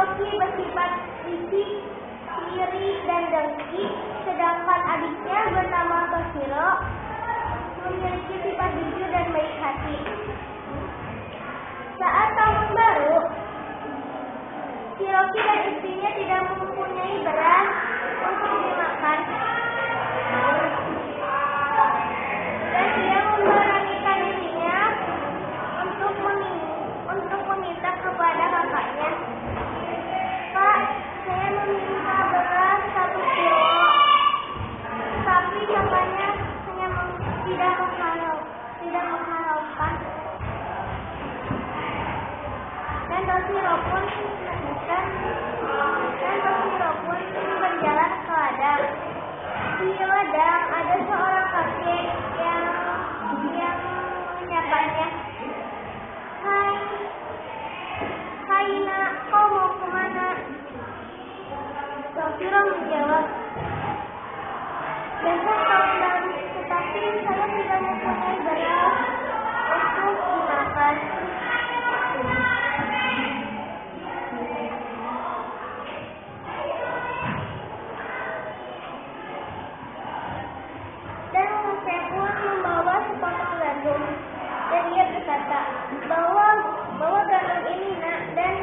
Rocky bersifat licik, iri, dan dengki, sedangkan adiknya bernama Toshiro memiliki sifat jujur dan baik hati. Saat tahun baru, si Rocky dan istrinya tidak mempunyai beras untuk dimakan, dan dia memberanikan dirinya untuk meminta kepada kakaknya, "Kak, saya meminta beras 1 kilo." Tapi kakaknya hanya tidak mengharapkan. Dan Toshiro pun berjalan ke ladang. Di ladang ada seorang kakek yang menyapanya, Hai nak, kau mau kemana?" Toshiro menjawab, "Besok tahun baru, tetapi saya tidak mempunyai beras untuk dimakan." Dan kakek pun membawa sepotong gandum, dan dia berkata, bawa gandum ini nak, dan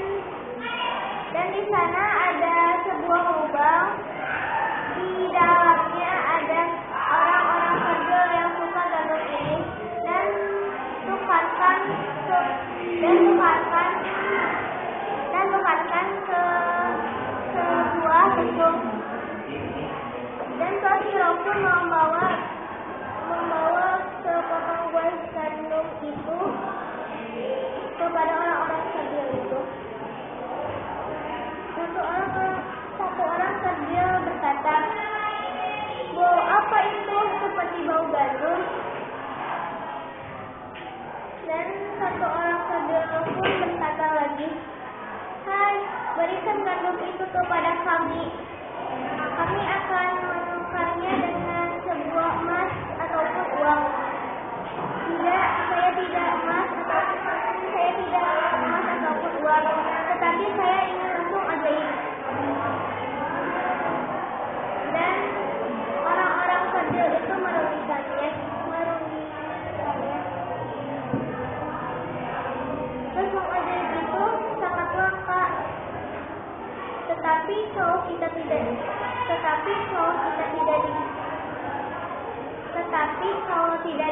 di sana ada sebuah lubang, di dalamnya ada orang-orang kerdil yang suka gandum ini, dan tukarkan ke sebuah gedung. Dan Toshiro pun membawa sepotong buah gandum itu kepada orang-orang kerdil itu. Satu orang kerdil berkata, "Bau apa itu? Seperti bau gandum." Dan satu orang kerdil pun berkata lagi, "Hai, berikan gandum itu kepada kami. Kami akan menukarnya dengan sebuah emas ataupun uang." "Tidak, saya tidak emas ataupun uang, tetapi saya ingin untung ajaib." Dan orang-orang kerdil itu merugikannya. Untung ajaib itu sangat langka, tetapi kalau kita tidak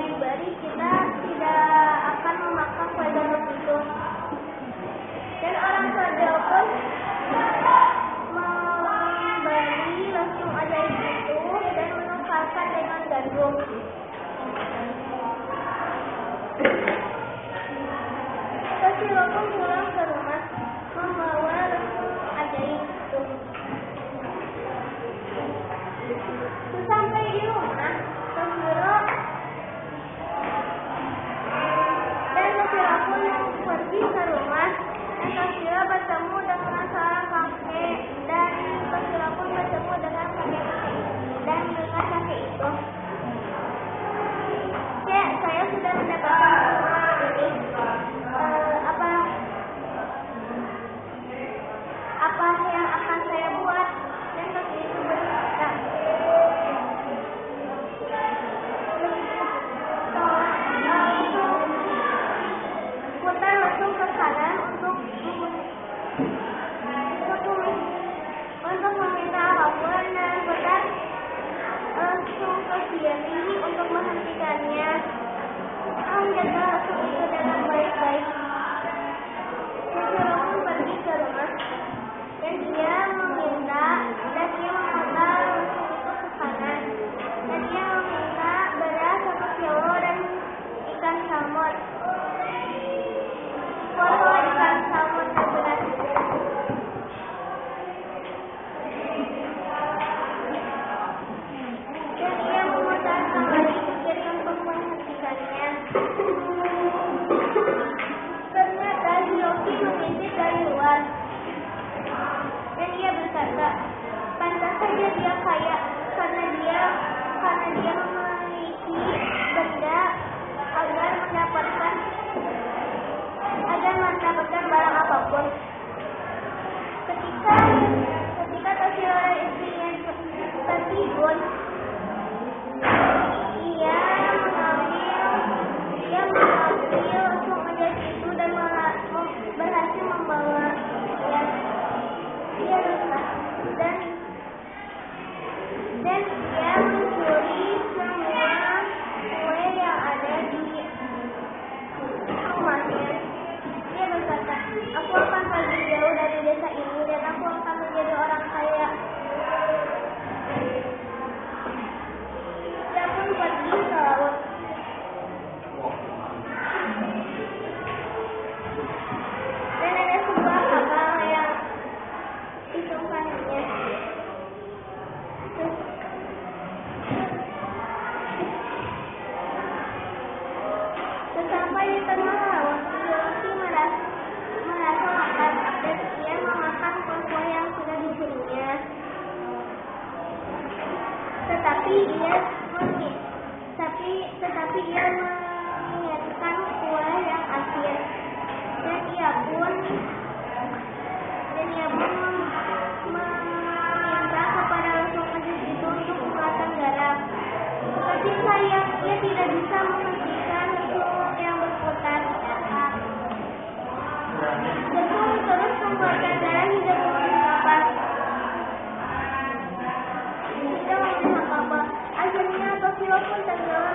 diberi, kita tidak akan memakan kue gandum itu. Dan orang kerdil pun membeli langsung ajaib itu dan menukarkan dengan gandum. Toshiro pun pulang ke rumah membawa langsung ajaib itu. Sampai di rumah, Toshiro pun pergi ke rumah, dan Toshiro bertemu dengan seorang kakek, dan Toshiro pun bertemu dengan kakek itu. "Kek, saya sudah mendapatkan uang ini. Apa yang akan saya buat?" Dan kakek itu berkata, "Putar langsung ke kanan untuk meminta apapun, dan putar langsung ke kiri untuk menghentikannya. Tolong jaga langsung itu dengan baik-baik." Toshiro pun pergi ke rumah, dan dia memutar langsung itu ke kanan, dan dia meminta beras 1 kilo dan ikan salmon. Foto ikan salmon dan beras itu. Dan ia memutar kembali ke kiri untuk menghentikannya. Ternyata Yoki mengintip dari luar, dan ia berkata, "Pantas saja dia kaya, karena dia memiliki benda agar mendapatkan barang apapun." tetapi ia menginginkan kue yang asin, dan ia pun meminta kepada rasul majus itu untuk membuatkan garam. Tetapi sayang ia tidak bisa menghentikan sumur yang berputar di atas. Rasul terus membuatkan garam hingga memenuhi kapal. Akhirnya Tokyo pun tenggelam